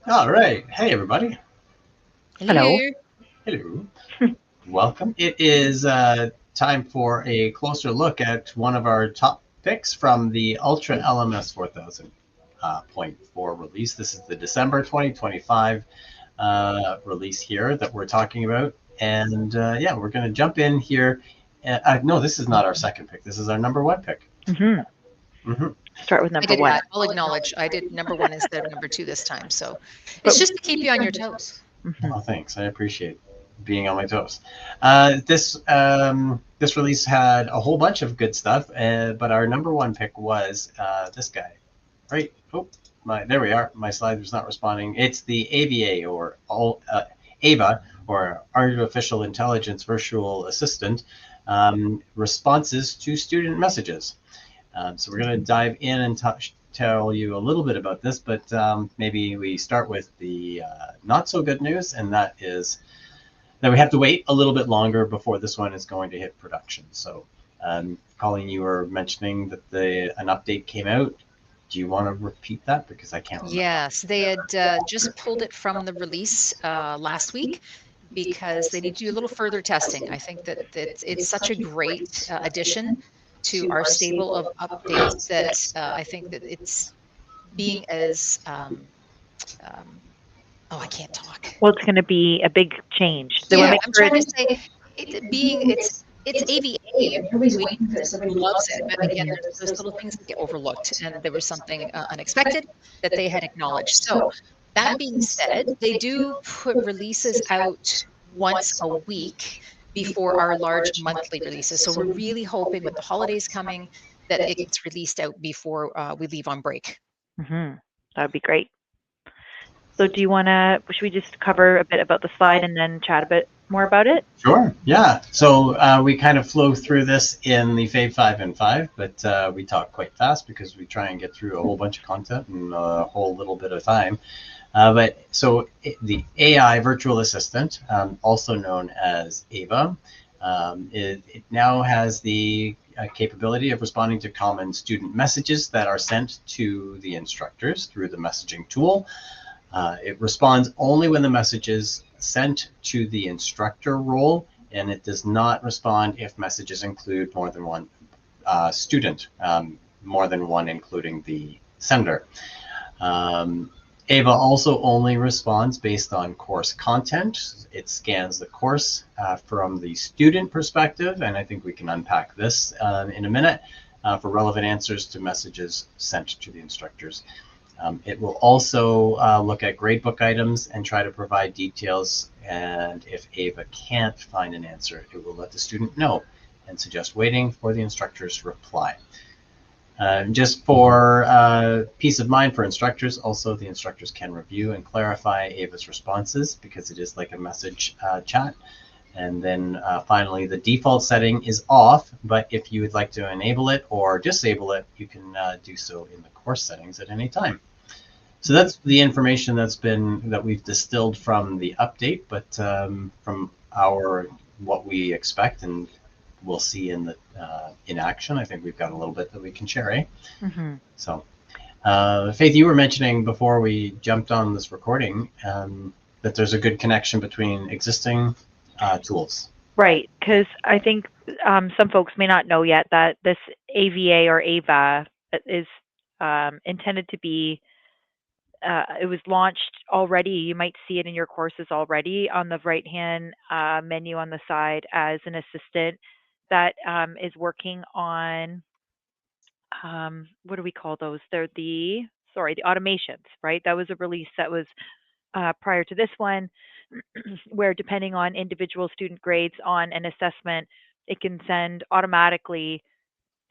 All right. Hey, everybody. Hello. Hello. Hello. Welcome. It is time for a closer look at one of our top picks from the Ultra LMS 4000 point 4 release. This is the December 2025 release here that we're talking about. And yeah, we're going to jump in here. No, this is not our second pick. This is our number one pick. hmm Hmm. Start with I number did one. that. I'll acknowledge. I did number one instead of number two this time. So But it's just to keep you on your toes. Oh, thanks. I appreciate being on my toes. This release had a whole bunch of good stuff, but our number one pick was this guy, right? Oh, there we are. My slide was not responding. It's the AVA AVA or Artificial Intelligence Virtual Assistant responses to student messages. So we're going to dive in and tell you a little bit about this, but maybe we start with the not so good news, and that is that we have to wait a little bit longer before this one is going to hit production. So, Colleen, you were mentioning that an update came out. Do you want to repeat that because I can't remember? Yes, they had just pulled it from the release last week because they need to do a little further testing. I think that it's such a great addition to our stable of updates that I think that it's being as um, oh, I can't talk. well, it's going to be a big change. They want Yeah, to make I'm sure trying it's to say it's AVA and everybody's waiting for this. Everybody loves it, but again, there's little things that get overlooked, and there was something unexpected that they had acknowledged. So that being said, they do put releases out once a week before our large monthly releases. So we're really hoping with the holidays coming that it gets released out before we leave on break. hmm that would be great. So, do you want to? Should we just cover a bit about the slide and then chat a bit more about it? Sure. Yeah. So we kind of flow through this in the Fave 5 and 5, but we talk quite fast because we try and get through a whole bunch of content in a whole little bit of time. The AI virtual assistant, also known as Ava, it now has the capability of responding to common student messages that are sent to the instructors through the messaging tool. It responds only when the message is sent to the instructor role, and it does not respond if messages include more than one student, more than one including the sender. Um, Ava also only responds based on course content. It scans the course from the student perspective, and I think we can unpack this in a minute for relevant answers to messages sent to the instructors. It will also look at gradebook items and try to provide details. And if Ava can't find an answer, it will let the student know and suggest waiting for the instructor's reply. Just for peace of mind for instructors, also the instructors can review and clarify Ava's responses because it is like a message chat. And then finally, the default setting is off, but if you would like to enable it or disable it, you can do so in the course settings at any time. So that's the information that we've distilled from the update, but from our what we expect and we'll see in action. I think we've got a little bit that we can share. hmm So, Faith, you were mentioning before we jumped on this recording that there's a good connection between existing tools. Right, because I think some folks may not know yet that this AVA or AVA is intended to be. It was launched already. You might see it in your courses already on the right hand menu on the side as an assistant that is working on what do we call those? They're the automations, right? That was a release that was prior to this one, where depending on individual student grades on an assessment, it can send automatically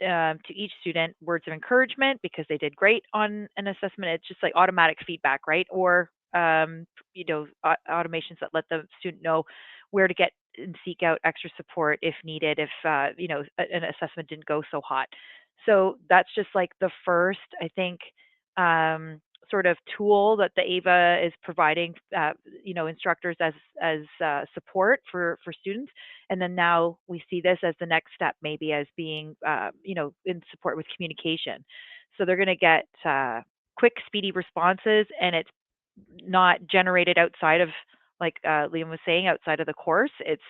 to each student words of encouragement because they did great on an assessment. It's just like automatic feedback, right? Or automations that let the student know where to get and seek out extra support if needed, if an assessment didn't go so hot. So that's just like the first, I think, sort of tool that the AVA is providing, instructors as support for students. And then now we see this as the next step, maybe as being, in support with communication. So they're going to get quick, speedy responses, and it's not generated outside of, like Liam was saying, outside of the course. It's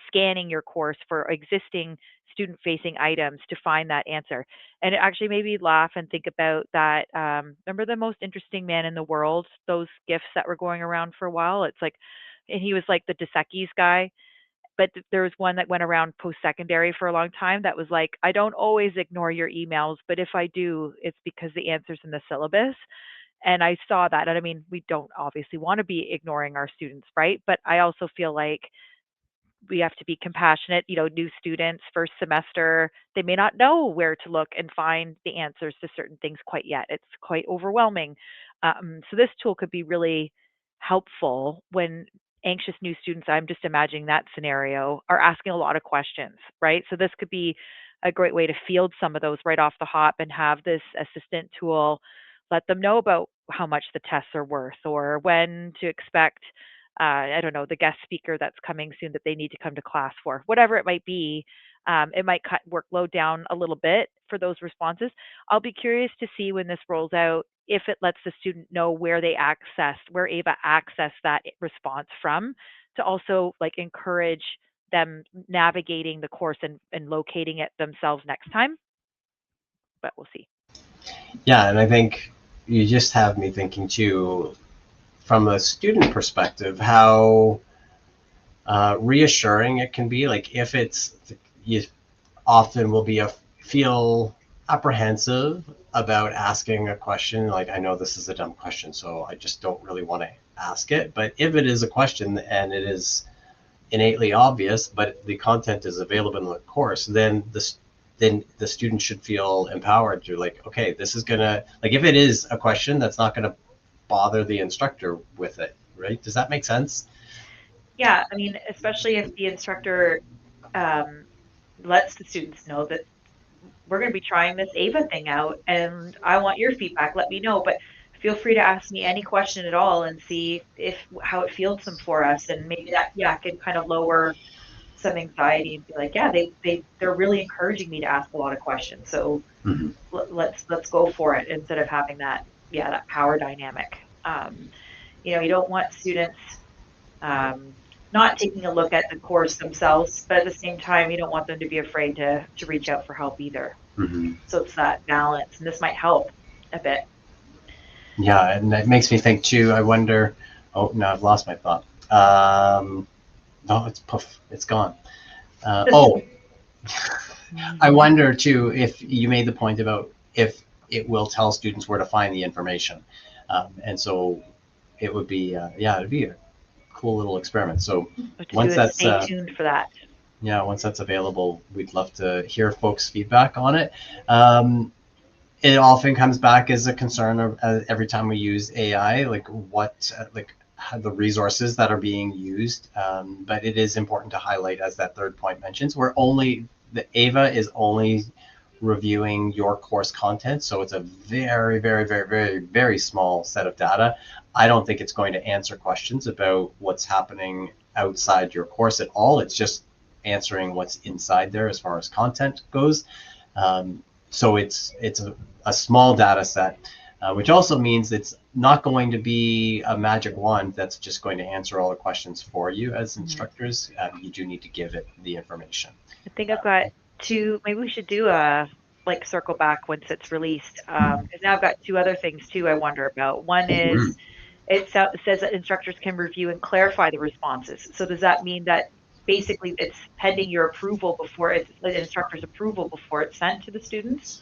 scanning your course for existing student-facing items to find that answer. And it actually made me laugh and think about that. Remember the most interesting man in the world? Those gifs that were going around for a while. It's like, and he was like the Dos Equis guy. But there was one that went around post-secondary for a long time that was like, I don't always ignore your emails, but if I do, it's because the answer's in the syllabus. And I saw that. And I mean, we don't obviously want to be ignoring our students, right? But I also feel like we have to be compassionate. New students, first semester, they may not know where to look and find the answers to certain things quite yet. It's quite overwhelming. So this tool could be really helpful when anxious new students, I'm just imagining that scenario, are asking a lot of questions, right? So this could be a great way to field some of those right off the hop and have this assistant tool let them know about how much the tests are worth or when to expect, I don't know, the guest speaker that's coming soon that they need to come to class for, whatever it might be. It might cut workload down a little bit for those responses. I'll be curious to see when this rolls out if it lets the student know where Ava accessed that response from, to also like encourage them navigating the course and locating it themselves next time. But we'll see. Yeah, and I think you just have me thinking too, from a student perspective, how reassuring it can be. Like if you often will feel apprehensive about asking a question. Like, I know this is a dumb question, so I just don't really want to ask it. But if it is a question and it is innately obvious, but the content is available in the course, then the student should feel empowered to like, okay, this is gonna, like, if it is a question that's not gonna bother the instructor with it, right? Does that make sense? Yeah, I mean, especially if the instructor lets the students know that we're going to be trying this Ava thing out and I want your feedback, let me know. But feel free to ask me any question at all and see if how it feels them for us. And maybe that can kind of lower some anxiety and be like, yeah, they're really encouraging me to ask a lot of questions. So let's go for it instead of having that power dynamic. You don't want students not taking a look at the course themselves, but at the same time, you don't want them to be afraid to reach out for help either. So it's that balance, and this might help a bit. Yeah, and that makes me think too, I wonder, oh, no, I've lost my thought. No, it's poof, it's gone. I wonder too, if you made the point about if it will tell students where to find the information. And so it would be, it'd be a cool little experiment. So once that's stay tuned for that. Yeah, once that's available, we'd love to hear folks' feedback on it. It often comes back as a concern every time we use AI, like the resources that are being used. But it is important to highlight, as that third point mentions, the Ava is only reviewing your course content. So it's a very, very, very, very, very small set of data. I don't think it's going to answer questions about what's happening outside your course at all. It's just answering what's inside there as far as content goes. So it's a small data set, which also means it's not going to be a magic wand that's just going to answer all the questions for you as instructors. You do need to give it the information. I think I've got two, maybe we should do a circle back once it's released, because now I've got two other things too I wonder about. One is it says that instructors can review and clarify the responses. So does that mean that basically it's pending your approval the instructor's approval before it's sent to the students?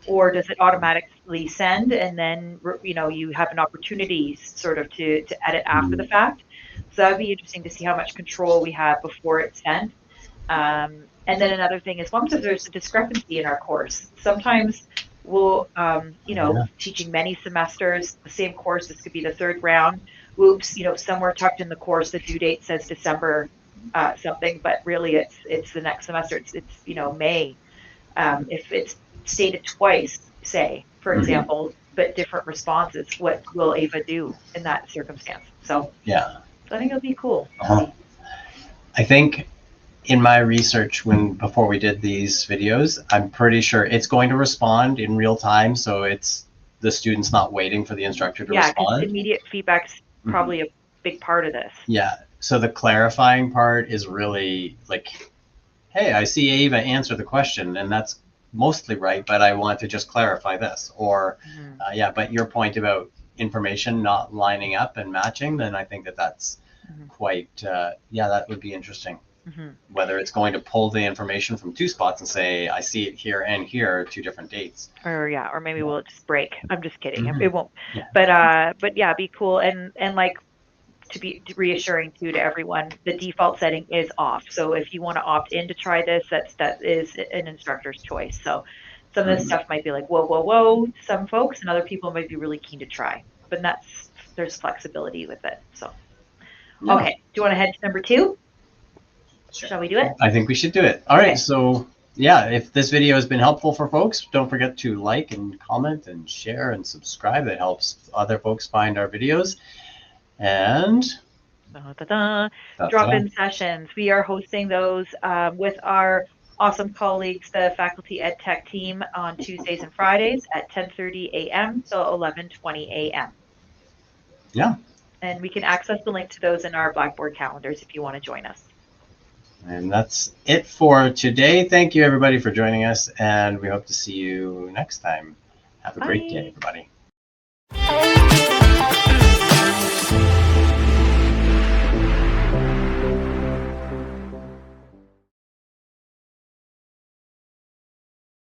Or does it automatically send and then you have an opportunity sort of to edit after the fact? So that would be interesting to see how much control we have before it's sent. And then another thing is, once there's a discrepancy in our course, sometimes we'll, teaching many semesters, the same course, this could be the third round. Oops, somewhere tucked in the course, the due date says December something, but really it's the next semester. It's May. If it's stated twice, say, for example, but different responses, what will Ava do in that circumstance? So I think it'll be cool. I think in my research, before we did these videos, I'm pretty sure it's going to respond in real time. So it's the students not waiting for the instructor to Yeah, because respond. immediate feedback's probably a big part of this. Yeah. So the clarifying part is really like, hey, I see Ava answer the question, and that's mostly right, but I want to just clarify this. Or, yeah, but your point about information not lining up and matching, then I think that that's quite, yeah, that would be interesting. Whether it's going to pull the information from two spots and say, I see it here and here, 2 different dates. Or yeah, or maybe we'll just break. I'm just kidding. It won't. Yeah. But yeah, be cool and like to be reassuring too to everyone. The default setting is off. So if you want to opt in to try this, that is an instructor's choice. So some of this stuff might be like whoa, some folks, and other people might be really keen to try. But there's flexibility with it. So okay, do you want to head to number 2? Sure. Shall we do it? I think we should do it. All right. So yeah, if this video has been helpful for folks, don't forget to like and comment and share and subscribe. That helps other folks find our videos. And drop-in sessions. We are hosting those with our awesome colleagues, the Faculty Ed Tech team, on Tuesdays and Fridays at 10:30 a.m. till 11:20 a.m. Yeah. And we can access the link to those in our Blackboard calendars if you want to join us. And that's it for today. Thank you, everybody, for joining us, and we hope to see you next time. Have a great day, everybody.